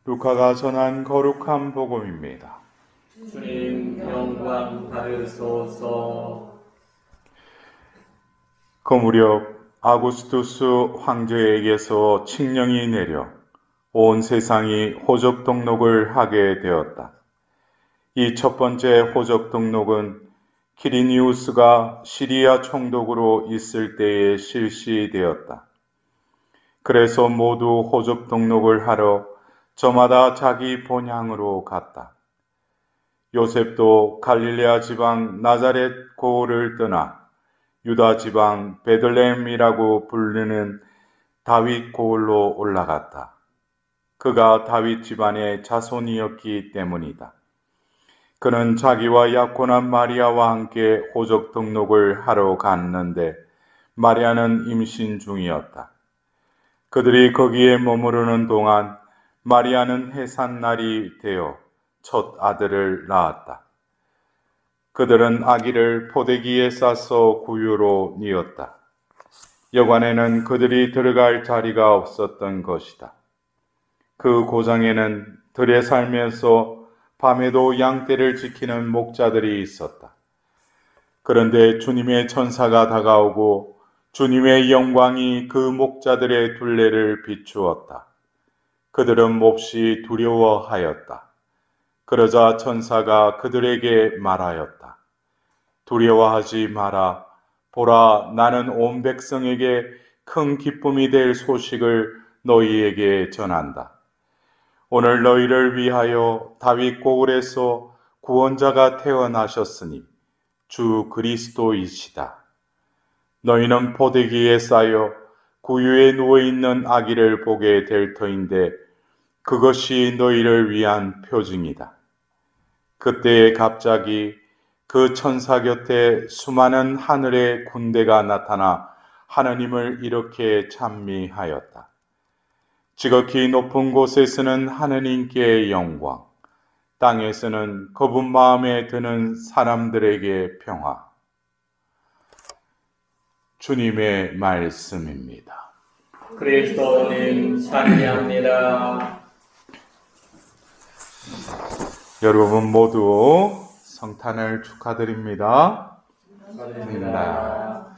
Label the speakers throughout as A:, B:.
A: 루카가 전한 거룩한 복음입니다.
B: 주님 영광 받으소서.
A: 그 무렵 아구스투스 황제에게서 칙령이 내려 온 세상이 호적 등록을 하게 되었다. 이 첫 번째 호적 등록은 키리니우스가 시리아 총독으로 있을 때에 실시되었다. 그래서 모두 호적 등록을 하러 저마다 자기 본향으로 갔다. 요셉도 갈릴레아 지방 나자렛 고을을 떠나 유다 지방 베들레헴이라고 부르는 다윗 고을로 올라갔다. 그가 다윗 집안의 자손이었기 때문이다. 그는 자기와 약혼한 마리아와 함께 호적 등록을 하러 갔는데 마리아는 임신 중이었다. 그들이 거기에 머무르는 동안 마리아는 해산날이 되어 첫 아들을 낳았다. 그들은 아기를 포대기에 싸서 구유로 뉘었다. 여관에는 그들이 들어갈 자리가 없었던 것이다. 그 고장에는 들에 살면서 밤에도 양떼를 지키는 목자들이 있었다. 그런데 주님의 천사가 다가오고 주님의 영광이 그 목자들의 둘레를 비추었다. 그들은 몹시 두려워하였다. 그러자 천사가 그들에게 말하였다. 두려워하지 마라. 보라, 나는 온 백성에게 큰 기쁨이 될 소식을 너희에게 전한다. 오늘 너희를 위하여 다윗 고을에서 구원자가 태어나셨으니 주 그리스도이시다. 너희는 포대기에 쌓여 구유에 누워있는 아기를 보게 될 터인데 그것이 너희를 위한 표징이다. 그때에 갑자기 그 천사 곁에 수많은 하늘의 군대가 나타나 하느님을 이렇게 찬미하였다. 지극히 높은 곳에서는 하느님께 영광, 땅에서는 거분 마음에 드는 사람들에게 평화. 주님의 말씀입니다.
B: 그리스도님 찬미합니다.
A: 여러분 모두 성탄을 축하드립니다.
B: 축하드립니다.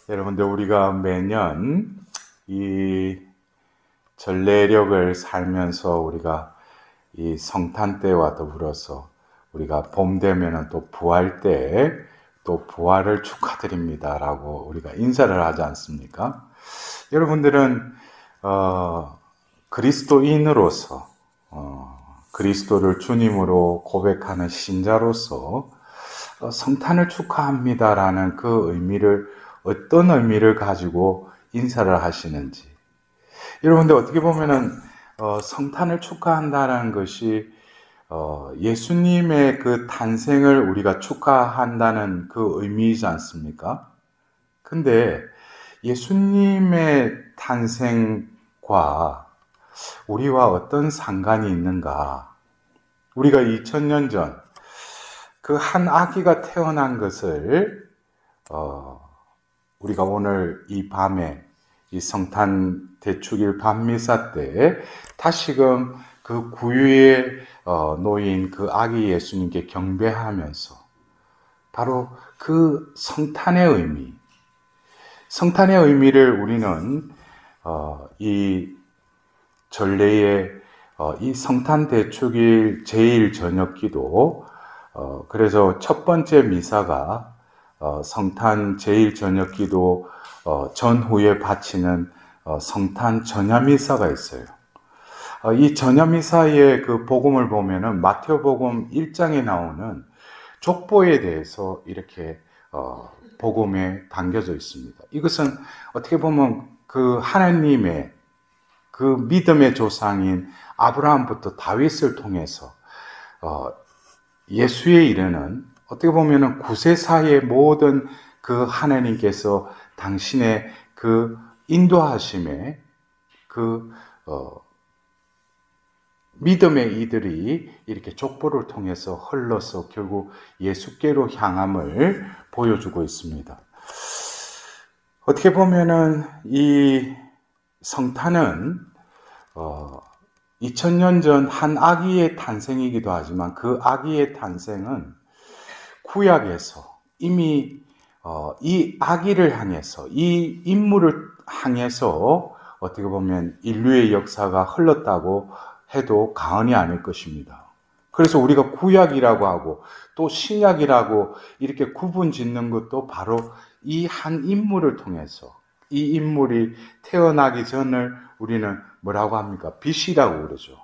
A: 여러분들 우리가 매년 이 전례력을 살면서 우리가 이 성탄 때와 더불어서 우리가 봄 되면은 또 부활 때 또 부활을 축하드립니다라고 우리가 인사를 하지 않습니까? 여러분들은 그리스도인으로서 그리스도를 주님으로 고백하는 신자로서 성탄을 축하합니다라는 그 의미를 어떤 의미를 가지고 인사를 하시는지 여러분들 어떻게 보면은 성탄을 축하한다라는 것이 예수님의 그 탄생을 우리가 축하한다는 그 의미이지 않습니까? 근데 예수님의 탄생과 우리와 어떤 상관이 있는가? 우리가 2000년 전 그 한 아기가 태어난 것을 우리가 오늘 이 밤에 이 성탄 대축일 밤미사 때 다시금 그 구유에 놓인 그 아기 예수님께 경배하면서 바로 그 성탄의 의미를 우리는 이 전례의 이 성탄 대축일 제일 저녁 기도 그래서 첫 번째 미사가 성탄 제일 저녁 기도 전후에 바치는 성탄 전야미사가 있어요. 이 전야미사의 그 복음을 보면은 마태복음 1장에 나오는 족보에 대해서 이렇게 복음에 담겨져 있습니다. 이것은 어떻게 보면 그 하나님의 그 믿음의 조상인 아브라함부터 다윗을 통해서 예수에 이르는 어떻게 보면은 구세사의 모든 그 하나님께서 당신의 그 인도하심에 그 믿음의 이들이 이렇게 족보를 통해서 흘러서 결국 예수께로 향함을 보여주고 있습니다. 어떻게 보면은 이 성탄은 2000년 전 한 아기의 탄생이기도 하지만 그 아기의 탄생은 구약에서 이미 이 아기를 향해서 이 인물을 향해서 어떻게 보면 인류의 역사가 흘렀다고 해도 과언이 아닐 것입니다. 그래서 우리가 구약이라고 하고 또 신약이라고 이렇게 구분 짓는 것도 바로 이 한 인물을 통해서 이 인물이 태어나기 전을 우리는 뭐라고 합니까? BC라고 그러죠.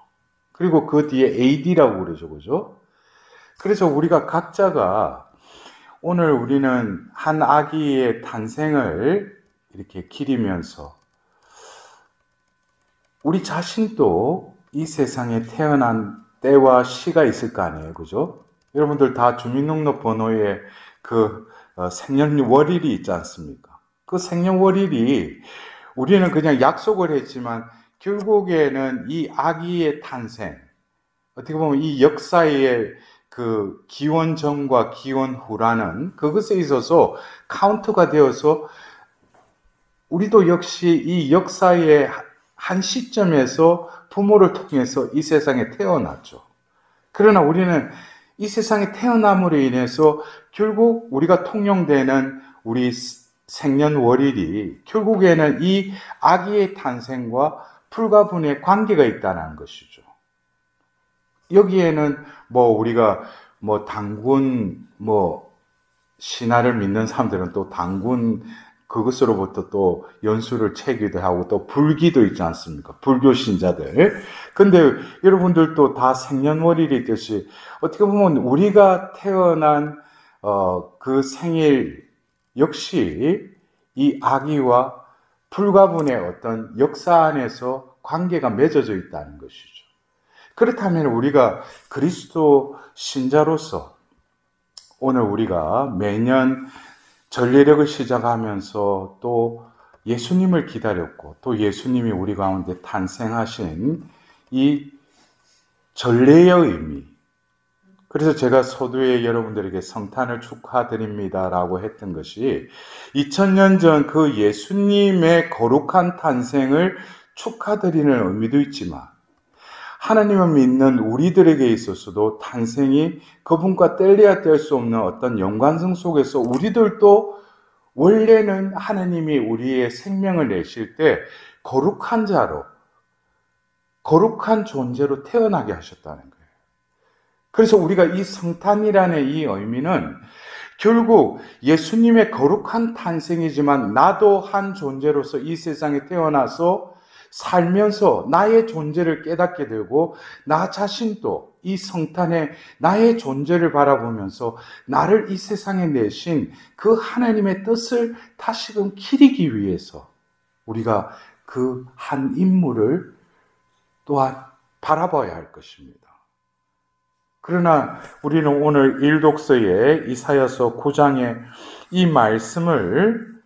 A: 그리고 그 뒤에 AD라고 그러죠. 그죠? 그래서 우리가 각자가 오늘 우리는 한 아기의 탄생을 이렇게 기리면서 우리 자신도 이 세상에 태어난 때와 시가 있을 거 아니에요. 그죠? 여러분들 다 주민등록번호에 그 생년월일이 있지 않습니까? 그 생년월일이 우리는 그냥 약속을 했지만 결국에는 이 아기의 탄생, 어떻게 보면 이 역사의 그 기원 전과 기원 후라는 그것에 있어서 카운트가 되어서 우리도 역시 이 역사의 한 시점에서 부모를 통해서 이 세상에 태어났죠. 그러나 우리는 이 세상에 태어남으로 인해서 결국 우리가 통용되는 우리 생년월일이 결국에는 이 아기의 탄생과 불가분의 관계가 있다는 것이죠. 여기에는 우리가 당군 신화를 믿는 사람들은 또 당군 그것으로부터 또 연수를 채기도 하고 또 불기도 있지 않습니까? 불교 신자들. 근데 여러분들도 다 생년월일이 있듯이 어떻게 보면 우리가 태어난 그 생일 역시 이 아기와 불가분의 어떤 역사 안에서 관계가 맺어져 있다는 것이죠. 그렇다면 우리가 그리스도 신자로서 오늘 우리가 매년 전례력을 시작하면서 또 예수님을 기다렸고 또 예수님이 우리 가운데 탄생하신 이 전례의 의미, 그래서 제가 서두에 여러분들에게 성탄을 축하드립니다라고 했던 것이 2000년 전 그 예수님의 거룩한 탄생을 축하드리는 의미도 있지만 하나님을 믿는 우리들에게 있어서도 탄생이 그분과 뗄래야 뗄 수 없는 어떤 연관성 속에서 우리들도 원래는 하나님이 우리의 생명을 내실 때 거룩한 자로, 거룩한 존재로 태어나게 하셨다는 거예요. 그래서 우리가 이 성탄이라는 이 의미는 결국 예수님의 거룩한 탄생이지만 나도 한 존재로서 이 세상에 태어나서 살면서 나의 존재를 깨닫게 되고 나 자신도 이 성탄에 나의 존재를 바라보면서 나를 이 세상에 내신 그 하나님의 뜻을 다시금 기리기 위해서 우리가 그 한 인물을 또한 바라봐야 할 것입니다. 그러나 우리는 오늘 일독서의 이사야서 9장의 이 말씀을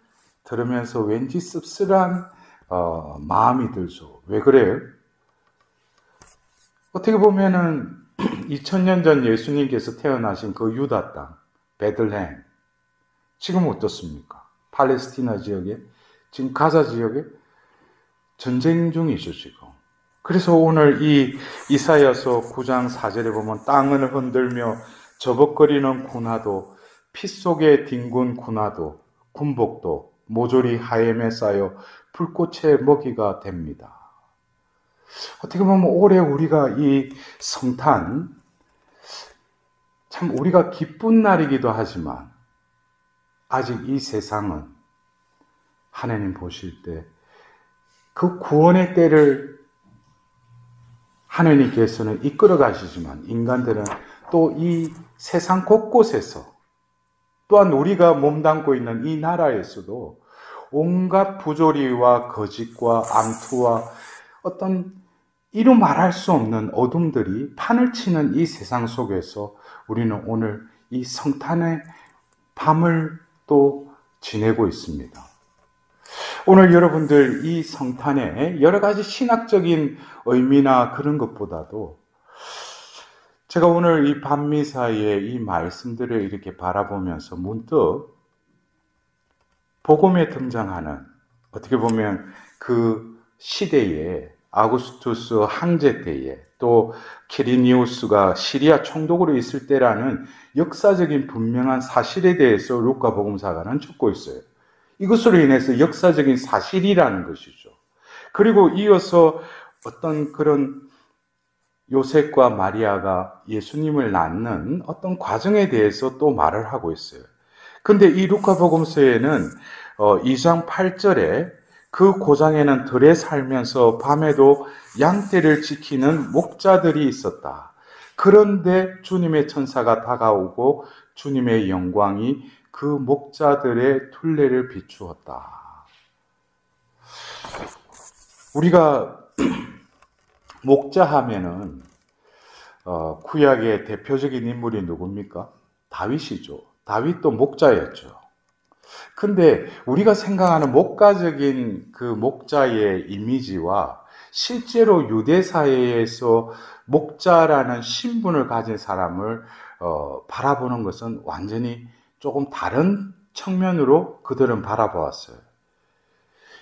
A: 들으면서 왠지 씁쓸한 마음이 들죠. 왜 그래요? 어떻게 보면은 2000년 전 예수님께서 태어나신 그 유다 땅, 베들레헴, 지금 어떻습니까? 팔레스티나 지역에, 지금 가자 지역에 전쟁 중이죠, 지금. 그래서 오늘 이 이사야서 9장 4절에 보면 땅을 흔들며 저벅거리는 군화도, 피 속에 뒹군 군화도, 군복도 모조리 하염에 쌓여 불꽃의 먹이가 됩니다. 어떻게 보면 올해 우리가 이 성탄, 참 우리가 기쁜 날이기도 하지만 아직 이 세상은 하나님 보실 때 그 구원의 때를 하나님께서는 이끌어 가시지만 인간들은 또 이 세상 곳곳에서 또한 우리가 몸담고 있는 이 나라에서도 온갖 부조리와 거짓과 암투와 어떤 이루 말할 수 없는 어둠들이 판을 치는 이 세상 속에서 우리는 오늘 이 성탄의 밤을 또 지내고 있습니다. 오늘 여러분들 이 성탄에 여러 가지 신학적인 의미나 그런 것보다도 제가 오늘 이 밤미사의 이 말씀들을 이렇게 바라보면서 문득 복음에 등장하는 어떻게 보면 그 시대에 아구스투스 황제 때에 또 퀴리니우스가 시리아 총독으로 있을 때라는 역사적인 분명한 사실에 대해서 루카 복음사가는 적고 있어요. 이것으로 인해서 역사적인 사실이라는 것이죠. 그리고 이어서 어떤 그런 요셉과 마리아가 예수님을 낳는 어떤 과정에 대해서 또 말을 하고 있어요. 근데 이 루카 복음서에는 2장 8절에 그 고장에는 들에 살면서 밤에도 양떼를 지키는 목자들이 있었다. 그런데 주님의 천사가 다가오고 주님의 영광이 그 목자들의 둘레를 비추었다. 우리가 목자 하면은 구약의 대표적인 인물이 누굽니까? 다윗이죠. 다윗도 목자였죠. 근데 우리가 생각하는 목가적인 그 목자의 이미지와 실제로 유대 사회에서 목자라는 신분을 가진 사람을 바라보는 것은 완전히 조금 다른 측면으로 그들은 바라보았어요.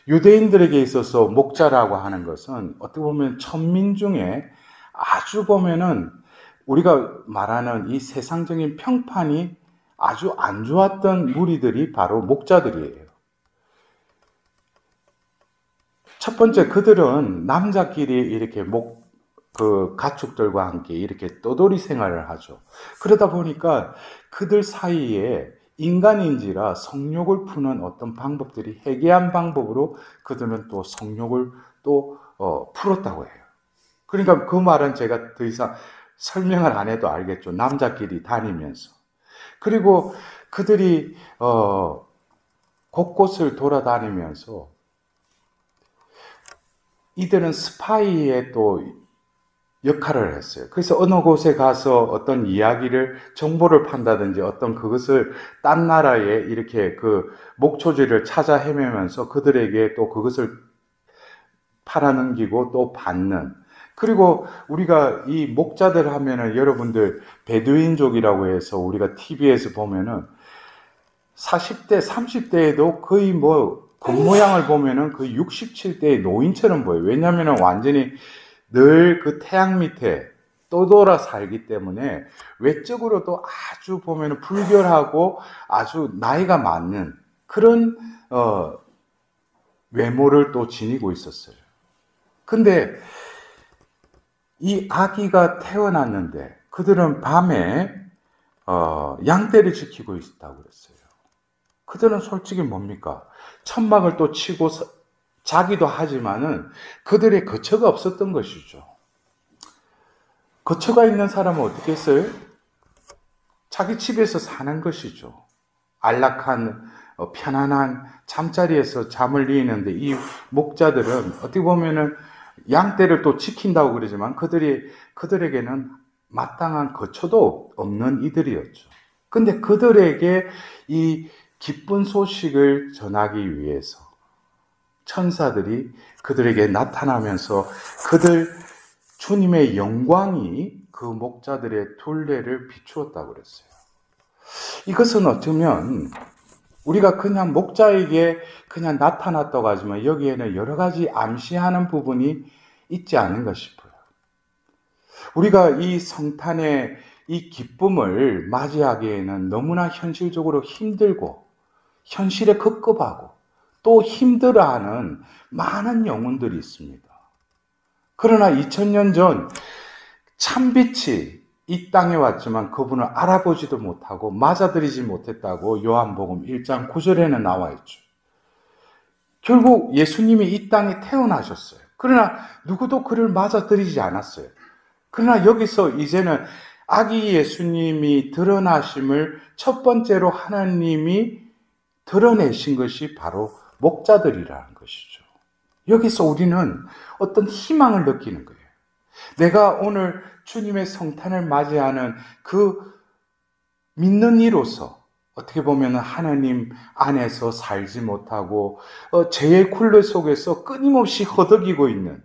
A: 유대인들에게 있어서 목자라고 하는 것은 어떻게 보면 천민 중에 아주 보면은 우리가 말하는 이 세상적인 평판이 아주 안 좋았던 무리들이 바로 목자들이에요. 첫 번째, 그들은 남자끼리 이렇게 가축들과 함께 이렇게 떠돌이 생활을 하죠. 그러다 보니까 그들 사이에 인간인지라 성욕을 푸는 어떤 방법들이 해괴한 방법으로 그들은 또 성욕을 또 풀었다고 해요. 그러니까 그 말은 제가 더 이상 설명을 안 해도 알겠죠. 남자끼리 다니면서. 그리고 그들이 곳곳을 돌아다니면서 이들은 스파이의 또 역할을 했어요. 그래서 어느 곳에 가서 어떤 이야기를, 정보를 판다든지 어떤 그것을 딴 나라에 이렇게 그 목초지를 찾아 헤매면서 그들에게 또 그것을 팔아넘기고 또 받는. 그리고 우리가 이 목자들 하면은 여러분들 베두인족이라고 해서 우리가 TV에서 보면은 40대, 30대에도 거의 겉모양을 보면은 거의 67대의 노인처럼 보여요. 왜냐면은 완전히 늘 그 태양 밑에 떠돌아 살기 때문에 외적으로도 아주 보면은 불결하고 아주 나이가 많은 그런 외모를 또 지니고 있었어요. 근데 이 아기가 태어났는데 그들은 밤에 양떼를 지키고 있다고 그랬어요. 그들은 솔직히 뭡니까? 천막을 또 치고 자기도 하지만은 그들의 거처가 없었던 것이죠. 거처가 있는 사람은 어떻게 했어요? 자기 집에서 사는 것이죠. 안락한 편안한 잠자리에서 잠을 이루는데 이 목자들은 어떻게 보면은 양떼를 또 지킨다고 그러지만 그들에게는 마땅한 거처도 없는 이들이었죠. 근데 그들에게 이 기쁜 소식을 전하기 위해서 천사들이 그들에게 나타나면서 주님의 영광이 그 목자들의 둘레를 비추었다고 그랬어요. 이것은 어쩌면 우리가 그냥 목자에게 그냥 나타났다고 하지만 여기에는 여러 가지 암시하는 부분이 있지 않은가 싶어요. 우리가 이 성탄의 이 기쁨을 맞이하기에는 너무나 현실적으로 힘들고 현실에 급급하고 또 힘들어하는 많은 영혼들이 있습니다. 그러나 2000년 전 참빛이 이 땅에 왔지만 그분을 알아보지도 못하고 맞아들이지 못했다고 요한복음 1장 9절에는 나와 있죠. 결국 예수님이 이 땅에 태어나셨어요. 그러나 누구도 그를 맞아들이지 않았어요. 그러나 여기서 이제는 아기 예수님이 드러나심을 첫 번째로 하나님이 드러내신 것이 바로 목자들이라는 것이죠. 여기서 우리는 어떤 희망을 느끼는 거예요. 내가 오늘 주님의 성탄을 맞이하는 그 믿는 이로서 어떻게 보면 하나님 안에서 살지 못하고 죄의 굴레 속에서 끊임없이 허덕이고 있는,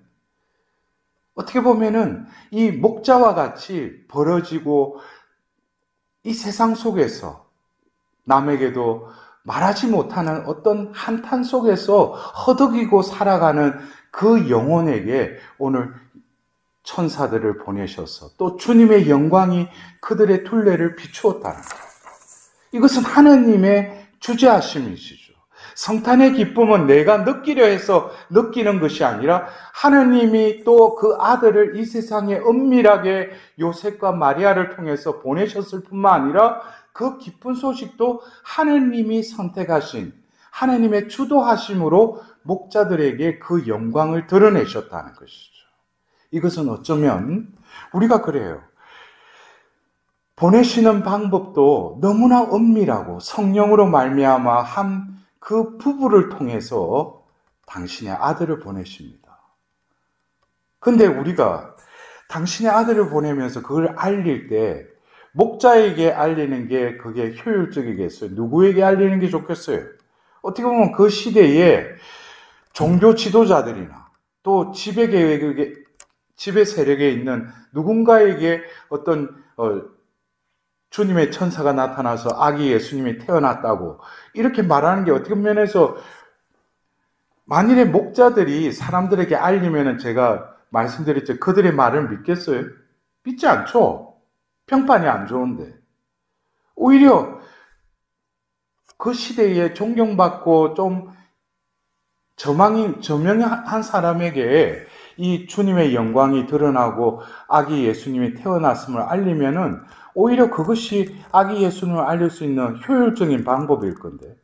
A: 어떻게 보면은 이 목자와 같이 벌어지고 이 세상 속에서 남에게도 말하지 못하는 어떤 한탄 속에서 허덕이고 살아가는 그 영혼에게 오늘 천사들을 보내셔서 또 주님의 영광이 그들의 둘레를 비추었다는 거예요. 이것은 하느님의 주재하심이시죠. 성탄의 기쁨은 내가 느끼려 해서 느끼는 것이 아니라 하느님이 또 그 아들을 이 세상에 은밀하게 요셉과 마리아를 통해서 보내셨을 뿐만 아니라 그 기쁜 소식도 하느님이 선택하신 하느님의 주도하심으로 목자들에게 그 영광을 드러내셨다는 것이죠. 이것은 어쩌면 우리가 그래요. 보내시는 방법도 너무나 은밀하고 성령으로 말미암아 한 그 부부를 통해서 당신의 아들을 보내십니다. 근데 우리가 당신의 아들을 보내면서 그걸 알릴 때 목자에게 알리는 게 그게 효율적이겠어요? 누구에게 알리는 게 좋겠어요? 어떻게 보면 그 시대에 종교 지도자들이나 또 지배 세력에 있는 누군가에게 어떤 주님의 천사가 나타나서 아기 예수님이 태어났다고 이렇게 말하는 게 어떻게 면에서 만일에 목자들이 사람들에게 알리면은 제가 말씀드렸죠. 그들의 말을 믿겠어요? 믿지 않죠. 평판이 안 좋은데. 오히려 그 시대에 존경받고 좀 저명한 사람에게 이 주님의 영광이 드러나고 아기 예수님이 태어났음을 알리면은 오히려 그것이 아기 예수님을 알릴 수 있는 효율적인 방법일 건데,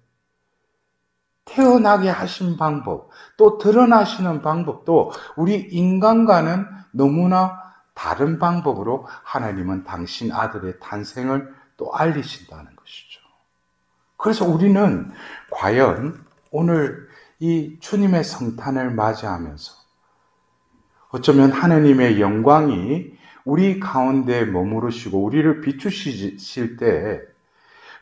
A: 태어나게 하신 방법, 또 드러나시는 방법도 우리 인간과는 너무나 다른 방법으로 하나님은 당신 아들의 탄생을 또 알리신다는 것이죠. 그래서 우리는 과연 오늘 이 주님의 성탄을 맞이하면서 어쩌면 하나님의 영광이 우리 가운데 머무르시고 우리를 비추실 때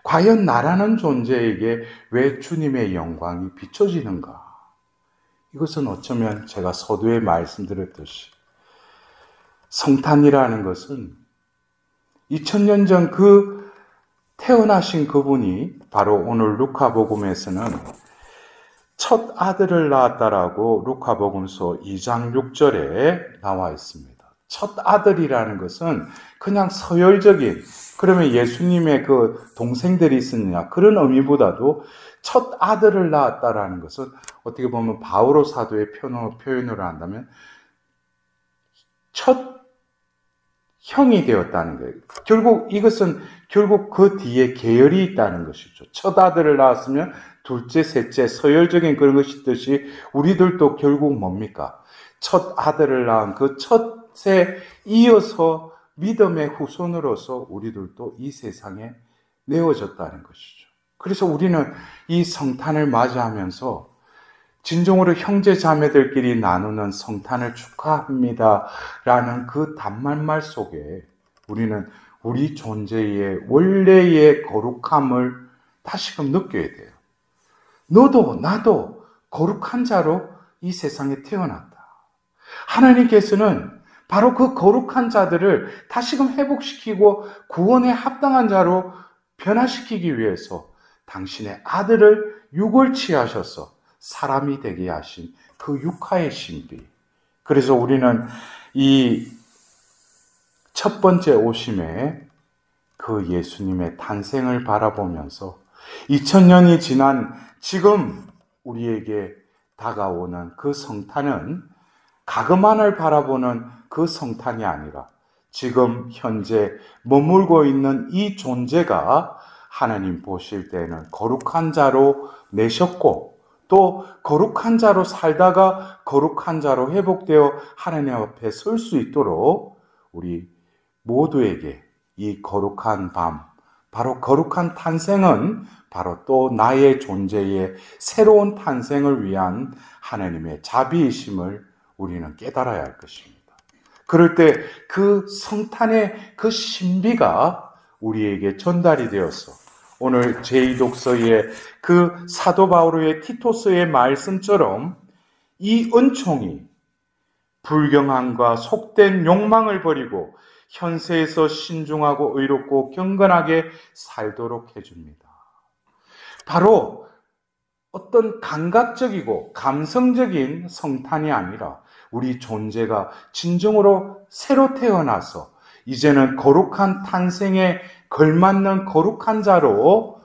A: 과연 나라는 존재에게 왜 주님의 영광이 비춰지는가? 이것은 어쩌면 제가 서두에 말씀드렸듯이 성탄이라는 것은 2000년 전 그 태어나신 그분이 바로 오늘 루카복음에서는 첫 아들을 낳았다라고 루카복음서 2장 6절에 나와 있습니다. 첫 아들이라는 것은 그냥 서열적인, 그러면 예수님의 그 동생들이 있었느냐 그런 의미보다도 첫 아들을 낳았다라는 것은 어떻게 보면 바오로 사도의 표현으로 한다면 첫 형이 되었다는 거예요. 결국 그 뒤에 계열이 있다는 것이죠. 첫 아들을 낳았으면 둘째, 셋째, 서열적인 그런 것이 있듯이 우리들도 결국 뭡니까? 첫 아들을 낳은 그 첫에 이어서 믿음의 후손으로서 우리들도 이 세상에 내어졌다는 것이죠. 그래서 우리는 이 성탄을 맞이하면서 진정으로 형제 자매들끼리 나누는 성탄을 축하합니다 라는 그 단말말 속에 우리는 우리 존재의 원래의 거룩함을 다시금 느껴야 돼요. 너도 나도 거룩한 자로 이 세상에 태어났다. 하나님께서는 바로 그 거룩한 자들을 다시금 회복시키고 구원에 합당한 자로 변화시키기 위해서 당신의 아들을 육을 취하셔서 사람이 되게 하신 그 육화의 신비. 그래서 우리는 이 첫 번째 오심에 그 예수님의 탄생을 바라보면서 2000년이 지난 지금 우리에게 다가오는 그 성탄은 가그만을 바라보는 그 성탄이 아니라 지금 현재 머물고 있는 이 존재가 하나님 보실 때는 거룩한 자로 내셨고 또 거룩한 자로 살다가 거룩한 자로 회복되어 하나님 앞에 설 수 있도록 우리 모두에게 이 거룩한 밤, 바로 거룩한 탄생은 바로 또 나의 존재의 새로운 탄생을 위한 하나님의 자비이심을 우리는 깨달아야 할 것입니다. 그럴 때 그 성탄의 그 신비가 우리에게 전달이 되어서 오늘 제2독서의 그 사도 바오로의 티토스의 말씀처럼 이 은총이 불경함과 속된 욕망을 버리고 현세에서 신중하고 의롭고 경건하게 살도록 해줍니다. 바로 어떤 감각적이고 감성적인 성탄이 아니라 우리 존재가 진정으로 새로 태어나서 이제는 거룩한 탄생에 걸맞는 거룩한 자로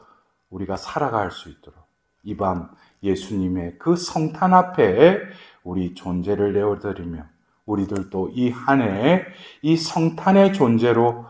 A: 우리가 살아갈 수 있도록 이 밤 예수님의 그 성탄 앞에 우리 존재를 내어드리며 우리들도 이 한 해 이 성탄의 존재로